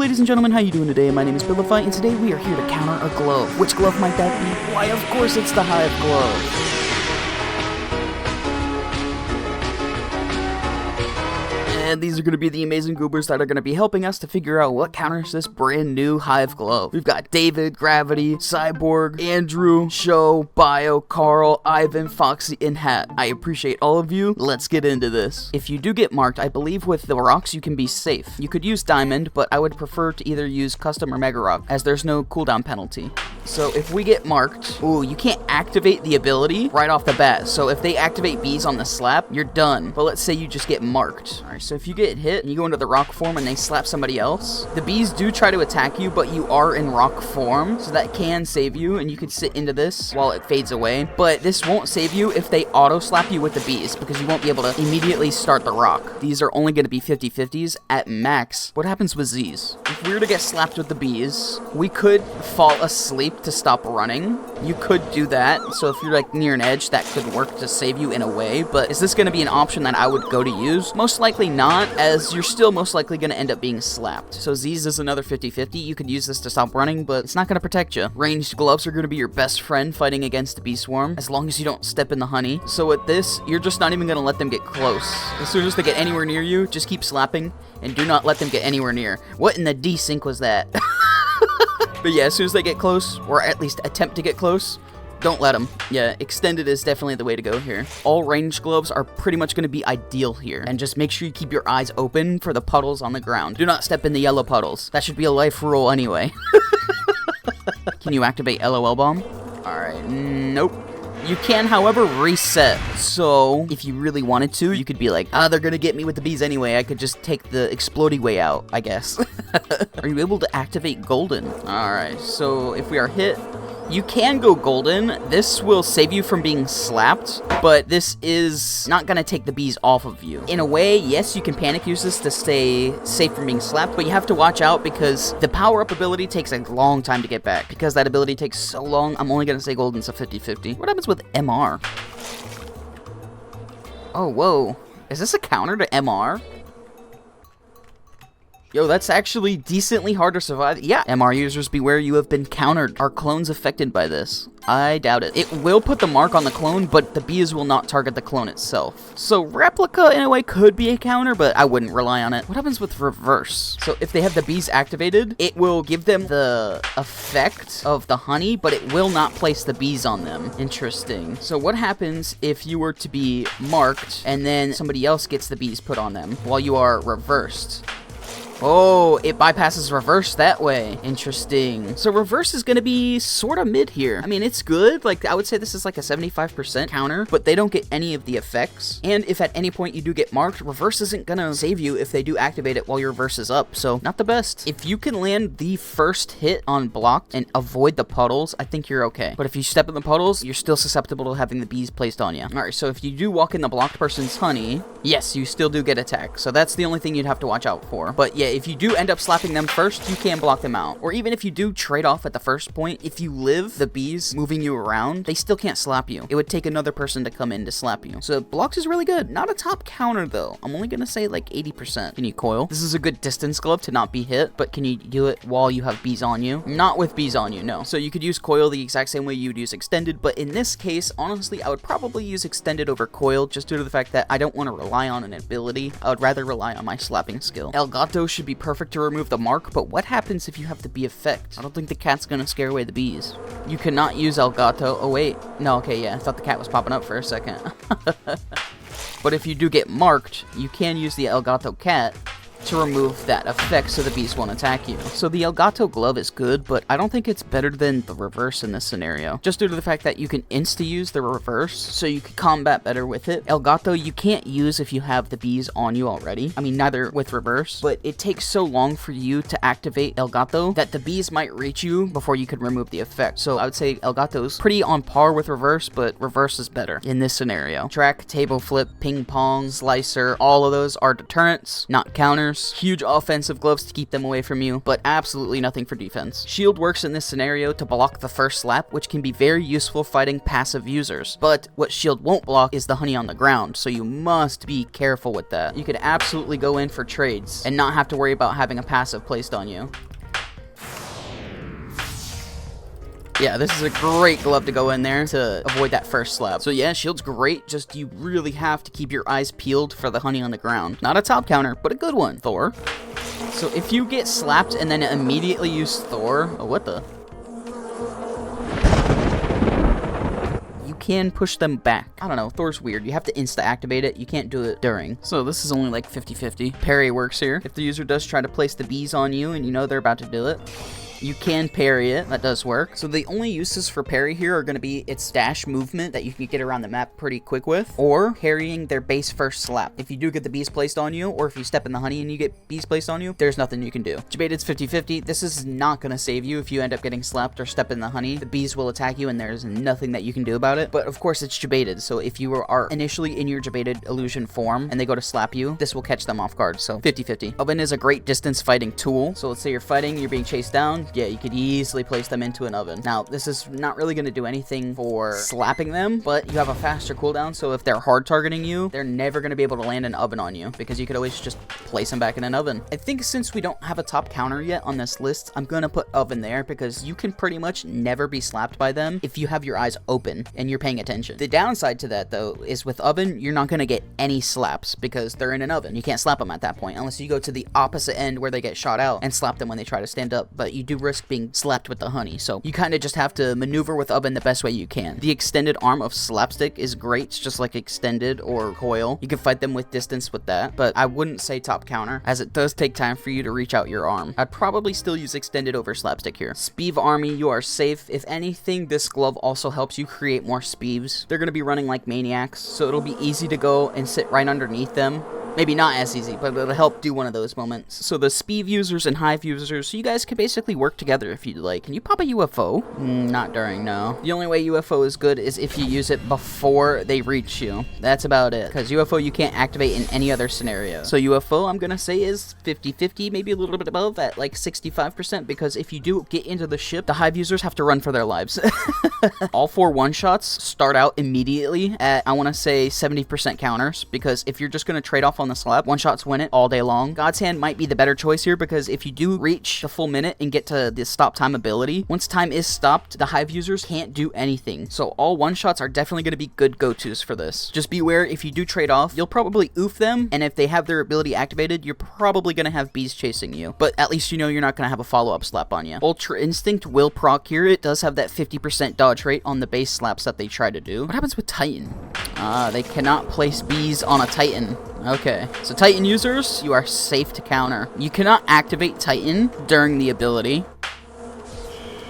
ladies and gentlemen, how you doing today? My name is Bilify, and today we are here to counter a glove. Which glove might that be? Why, of course it's the Hive glove. And these are going to be the amazing goobers that are going to be helping us to figure out what counters this brand new Hive glove. We've got David, Gravity, Cyborg, Andrew, Show, Bio, Carl, Ivan, Foxxy, and Hat. I appreciate all of you. Let's get into this. If you do get marked, I believe with the rocks you can be safe. You could use Diamond, but I would prefer to either use Custom or Mega Rock, as there's no cooldown penalty. So if we get marked, ooh, you can't activate the ability right off the bat. So if they activate bees on the slap, you're done. But let's say you just get marked. Alright, so if you get hit and you go into the rock form and they slap somebody else, the bees do try to attack you, but you are in rock form, so that can save you, and you can sit into this while it fades away. But this won't save you if they auto slap you with the bees, because you won't be able to immediately start the rock. These are only going to be 50-50s at max. What happens with Z's? If we were to get slapped with the bees, we could fall asleep to stop running. You could do that, so if you're like near an edge, that could work to save you in a way. But is this going to be an option that I would go to use? Most likely not, as you're still most likely going to end up being slapped. So Z's is another 50-50. You could use this to stop running, but it's not going to protect you. Ranged gloves are going to be your best friend fighting against the bee swarm, as long as you don't step in the honey. So with this, you're just not even going to let them get close. As soon as they get anywhere near you, just keep slapping and do not let them get anywhere near. What in the desync was that? But yeah, as soon as they get close, or at least attempt to get close, don't let them. Yeah, extended is definitely the way to go here. All ranged gloves are pretty much going to be ideal here. And just make sure you keep your eyes open for the puddles on the ground. Do not step in the yellow puddles. That should be a life rule anyway. Can you activate Lolbomb? Alright, nope. You can, however, reset. So, if you really wanted to, you could be like, they're gonna get me with the bees anyway. I could just take the exploding way out, I guess. Are you able to activate golden? Alright, so if we are hit, you can go golden. This will save you from being slapped, but this is not going to take the bees off of you. In a way, yes, you can panic use this to stay safe from being slapped, but you have to watch out because the power-up ability takes a long time to get back. Because that ability takes so long, I'm only going to say golden's a 50-50. What happens with MR? Oh, whoa. Is this a counter to MR? Yo, that's actually decently hard to survive. Yeah, MR users, beware, you have been countered. Are clones affected by this? I doubt it. It will put the mark on the clone, but the bees will not target the clone itself. So Replica, in a way, could be a counter, but I wouldn't rely on it. What happens with reverse? So if they have the bees activated, it will give them the effect of the honey, but it will not place the bees on them. Interesting. So what happens if you were to be marked, and then somebody else gets the bees put on them while you are reversed? Oh, it bypasses reverse that way. Interesting. So reverse is going to be sort of mid here. I mean, it's good. Like, I would say this is like a 75% counter, but they don't get any of the effects. And if at any point you do get marked, reverse isn't going to save you if they do activate it while your reverse is up. So not the best. If you can land the first hit on blocked and avoid the puddles, I think you're okay. But if you step in the puddles, you're still susceptible to having the bees placed on you. All right, so if you do walk in the blocked person's honey, yes, you still do get attacked. So that's the only thing you'd have to watch out for. But yeah, if you do end up slapping them first, you can block them out. Or even if you do trade off at the first point, if you live the bees moving you around, they still can't slap you. It would take another person to come in to slap you. So blocks is really good. Not a top counter though. I'm only gonna say like 80%. Can you coil? This is a good distance glove to not be hit, but can you do it while you have bees on you? Not with bees on you, no. So you could use coil the exact same way you would use extended, but in this case, honestly, I would probably use extended over coil just due to the fact that I don't want to rely on an ability. I would rather rely on my slapping skill. Gato should be perfect to remove the mark, but what happens if you have the bee effect? I don't think the cat's gonna scare away the bees. You cannot use Gato. Oh wait, no, okay, yeah, I thought the cat was popping up for a second. But if you do get marked, you can use the Gato cat to remove that effect so the bees won't attack you. So the Gato glove is good, but I don't think it's better than the reverse in this scenario. Just due to the fact that you can insta-use the reverse, so you can combat better with it. Gato you can't use if you have the bees on you already. I mean, neither with reverse, but it takes so long for you to activate Gato that the bees might reach you before you could remove the effect. So I would say Gato's pretty on par with reverse, but reverse is better in this scenario. Track, table flip, ping pong, slicer, all of those are deterrents, not counters. counters, huge offensive gloves to keep them away from you, but absolutely nothing for defense. Shield works in this scenario to block the first slap, which can be very useful fighting passive users. But what shield won't block is the honey on the ground, so you must be careful with that. You could absolutely go in for trades and not have to worry about having a passive placed on you. Yeah, this is a great glove to go in there to avoid that first slap. So yeah, shield's great, just you really have to keep your eyes peeled for the honey on the ground. Not a top counter, but a good one. Thor. So if you get slapped and then immediately use Thor, oh, what the? You can push them back. I don't know, Thor's weird. You have to insta-activate it. You can't do it during. So this is only like 50-50. Parry works here. If the user does try to place the bees on you and you know they're about to do it, you can parry it. That does work. So the only uses for parry here are going to be its dash movement that you can get around the map pretty quick with, or parrying their base first slap. If you do get the bees placed on you, or if you step in the honey and you get bees placed on you, there's nothing you can do. Jebaited's 50-50. This is not going to save you if you end up getting slapped or step in the honey. The bees will attack you and there's nothing that you can do about it. But of course it's Jebaited. So if you are initially in your Jebaited illusion form and they go to slap you, this will catch them off guard. So 50-50. Oven is a great distance fighting tool. So let's say you're fighting, you're being chased down. Yeah, you could easily place them into an oven. Now, this is not really going to do anything for slapping them, but you have a faster cooldown, so if they're hard targeting you, they're never going to be able to land an oven on you, because you could always just place them back in an oven. I think since we don't have a top counter yet on this list, I'm going to put oven there, because you can pretty much never be slapped by them if you have your eyes open and you're paying attention. The downside to that, though, is with oven, you're not going to get any slaps, because they're in an oven. You can't slap them at that point, unless you go to the opposite end where they get shot out and slap them when they try to stand up, but you do risk being slapped with the honey, so you kind of just have to maneuver with oven the best way you can. The extended arm of Slapstick is great. It's just like extended or coil. You can fight them with distance with that, but I wouldn't say top counter, as it does take time for you to reach out your arm. I'd probably still use extended over Slapstick here. Sbeve army, you are safe. If anything, this glove also helps you create more Sbeves. They're going to be running like maniacs, so it'll be easy to go and sit right underneath them. Maybe not as easy, but it'll help do one of those moments. So the Sbeve users and Hive users, so you guys can basically work together if you'd like. Can you pop a UFO? Not during, no. The only way UFO is good is if you use it before they reach you. That's about it. Because UFO you can't activate in any other scenario. So UFO, I'm gonna say, is 50-50, maybe a little bit above at like 65%, because if you do get into the ship, the Hive users have to run for their lives. All 4 one-shots start out immediately at, I want to say, 70% counters, because if you're just gonna trade off on the slap, one-shots win it all day long. God's Hand might be the better choice here, because if you do reach the full minute and get to the stop time ability, once time is stopped, the Hive users can't do anything. So all one-shots are definitely going to be good go-tos for this. Just beware, if you do trade off, you'll probably oof them, and if they have their ability activated, you're probably going to have bees chasing you. But at least you know you're not going to have a follow-up slap on you. Ultra Instinct will proc here. It does have that 50% dodge rate on the base slaps that they try to do. What happens with Titan? They cannot place bees on a Titan. Okay, so Titan users, you are safe to counter. You cannot activate Titan during the ability.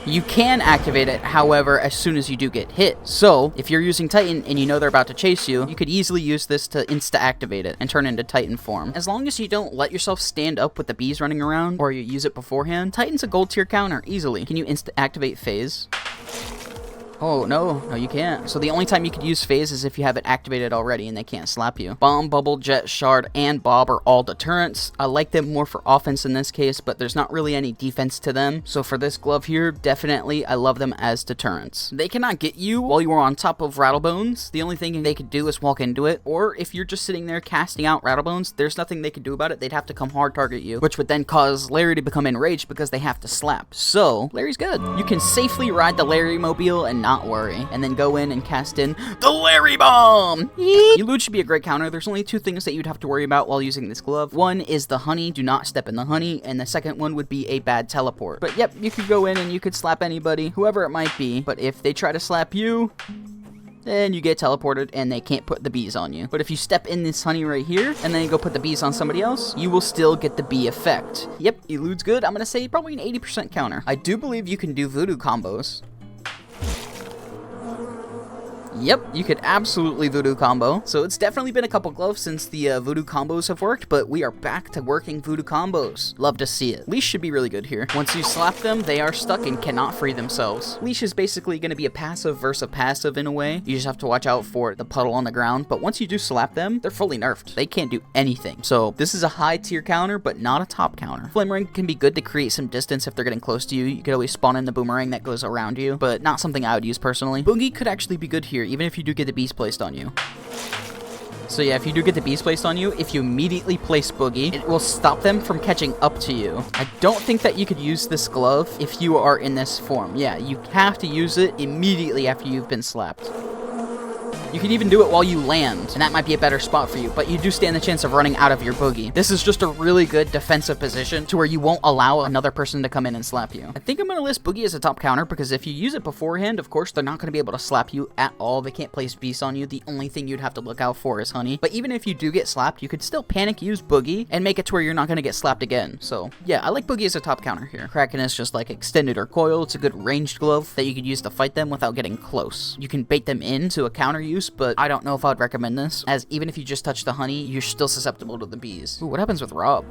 You can activate it, however, as soon as you do get hit. So, if you're using Titan and you know they're about to chase you, you could easily use this to insta-activate it and turn into Titan form. As long as you don't let yourself stand up with the bees running around, or you use it beforehand, Titan's a gold tier counter, easily. Can you insta-activate Phase? Oh, no, you can't. So the only time you could use Phase is if you have it activated already and they can't slap you. Bomb, Bubble, Jet, Shard, and Bob are all deterrents. I like them more for offense in this case, but there's not really any defense to them. So for this glove here, definitely I love them as deterrents. They cannot get you while you are on top of Rattlebones. The only thing they could do is walk into it. Or if you're just sitting there casting out Rattlebones, there's nothing they could do about it. They'd have to come hard target you, which would then cause Larry to become enraged because they have to slap. So Larry's good. You can safely ride the Larry mobile and not worry, and then go in and cast in the Larry Bomb! Elude should be a great counter. There's only 2 things that you'd have to worry about while using this glove. One is the honey, do not step in the honey, and the second one would be a bad teleport. But yep, you could go in and you could slap anybody, whoever it might be, but if they try to slap you, then you get teleported and they can't put the bees on you. But if you step in this honey right here, and then you go put the bees on somebody else, you will still get the bee effect. Yep, Elude's good. I'm gonna say probably an 80% counter. I do believe you can do Voodoo combos. Yep, you could absolutely Voodoo combo. So it's definitely been a couple gloves since the Voodoo combos have worked, but we are back to working Voodoo combos. Love to see it. Leash should be really good here. Once you slap them, they are stuck and cannot free themselves. Leash is basically going to be a passive versus a passive in a way. You just have to watch out for the puddle on the ground, but once you do slap them, they're fully nerfed. They can't do anything. So this is a high tier counter, but not a top counter. Flamarang can be good to create some distance if they're getting close to you. You could always spawn in the boomerang that goes around you, but not something I would use personally. Boogie could actually be good here, even if you do get the beast placed on you. So yeah, if you do get the beast placed on you, if you immediately place Boogie, it will stop them from catching up to you. I don't think that you could use this glove if you are in this form. Yeah, you have to use it immediately after you've been slapped. You can even do it while you land, and that might be a better spot for you, but you do stand the chance of running out of your Boogie. This is just a really good defensive position to where you won't allow another person to come in and slap you. I think I'm going to list Boogie as a top counter because if you use it beforehand, of course, they're not going to be able to slap you at all. They can't place beasts on you. The only thing you'd have to look out for is honey. But even if you do get slapped, you could still panic use Boogie and make it to where you're not going to get slapped again. So yeah, I like Boogie as a top counter here. Kraken is just like extended or coil. It's a good ranged glove that you could use to fight them without getting close. You can bait them into a counter use, but I don't know if I'd recommend this, as even if you just touch the honey, you're still susceptible to the bees. Ooh, what happens with Rob?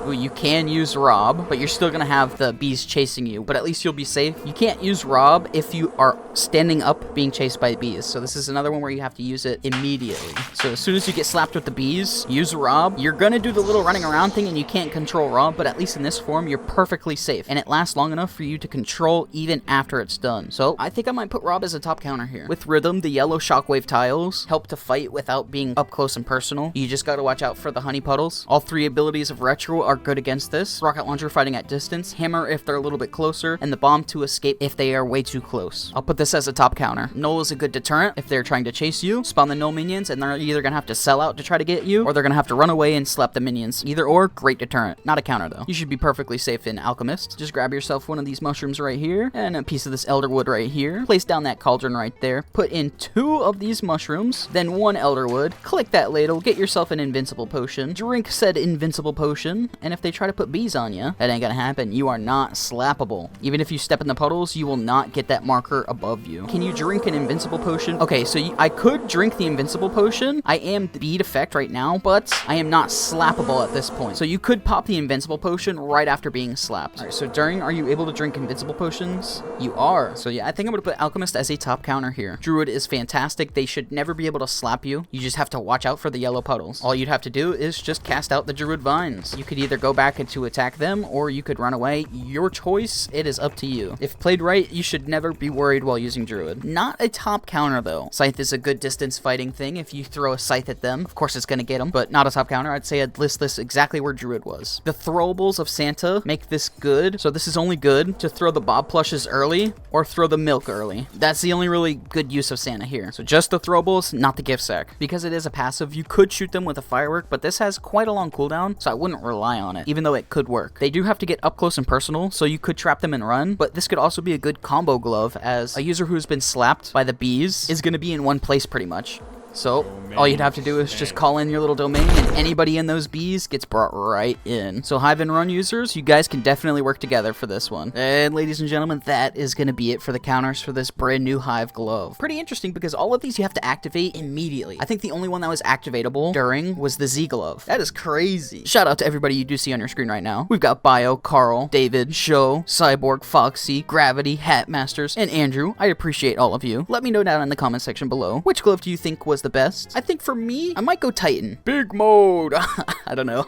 Ooh, you can use Rob, but you're still gonna have the bees chasing you, but at least you'll be safe. You can't use Rob if you are standing up being chased by bees, so this is another one where you have to use it immediately. So as soon as you get slapped with the bees, use Rob. You're gonna do the little running around thing and you can't control Rob, but at least in this form, you're perfectly safe, and it lasts long enough for you to control even after it's done. So I think I might put Rob as a top counter here. With Rhythm, the yellow shockwave tiles help to fight without being up close and personal. You just gotta watch out for the honey puddles. All three abilities of Retro are good against this. Rocket launcher fighting at distance, hammer if they're a little bit closer, and the bomb to escape if they are way too close. I'll put this as a top counter. Null is a good deterrent if they're trying to chase you. Spawn the Null minions and they're either gonna have to sell out to try to get you, or they're gonna have to run away and slap the minions. Either or, great deterrent. Not a counter though. You should be perfectly safe in Alchemist. Just grab yourself one of these mushrooms right here, and a piece of this elderwood right here. Place down that cauldron right there. Put in 2 of these mushrooms, then 1 elderwood. Click that ladle, get yourself an invincible potion. Drink said invincible potion, and if they try to put bees on you, that ain't gonna happen. You are not slappable. Even if you step in the puddles, you will not get that marker above you. Can you drink an invincible potion? Okay, so I could drink the invincible potion. I am bead effect right now, but I am not slappable at this point. So you could pop the invincible potion right after being slapped. All right, so during, are you able to drink invincible potions? You are. So yeah, I think I'm gonna put Alchemist as a top counter here. Druid is fantastic. They should never be able to slap you. You just have to watch out for the yellow puddles. All you'd have to do is just cast out the Druid vines. You could either go back into attack them, or you could run away. Your choice. It is up to you. If played right, you should never be worried while using Druid. Not a top counter though. Scythe is a good distance fighting thing. If you throw a Scythe at them, of course it's gonna get them, but not a top counter. I'd say I'd list this exactly where Druid was. The throwables of Santa make this good, so this is only good to throw the Bob plushes early or throw the milk early. That's the only really good use of Santa here. So just the throwables, not the gift sack. Because it is a passive, you could shoot them with a firework, but this has quite a long cooldown, so I wouldn't rely on it, even though it could work. They do have to get up close and personal, so you could trap them and run, but this could also be a good combo glove, as a user who's been slapped by the bees is going to be in one place pretty much. So, all you'd have to do is just call in your little domain, and anybody in those bees gets brought right in. So, Hive and Run users, you guys can definitely work together for this one. And ladies and gentlemen, that is going to be it for the counters for this brand new Hive glove. Pretty interesting because all of these you have to activate immediately. I think the only one that was activatable during was the Z glove. That is crazy. Shout out to everybody you do see on your screen right now. We've got Bio, Carl, David, Show, Cyborg, Foxxy, Gravity, Hatmasters, and Andrew. I appreciate all of you. Let me know down in the comment section below, which glove do you think was the best? I think for me, I might go Titan. Big mode. I don't know.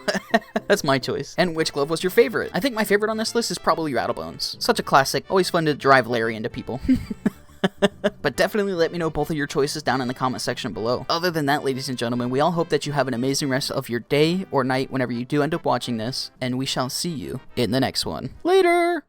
That's my choice. And which glove was your favorite? I think my favorite on this list is probably Rattlebones. Such a classic. Always fun to drive Larry into people. But definitely let me know both of your choices down in the comment section below. Other than that, ladies and gentlemen, we all hope that you have an amazing rest of your day or night whenever you do end up watching this, and we shall see you in the next one. Later!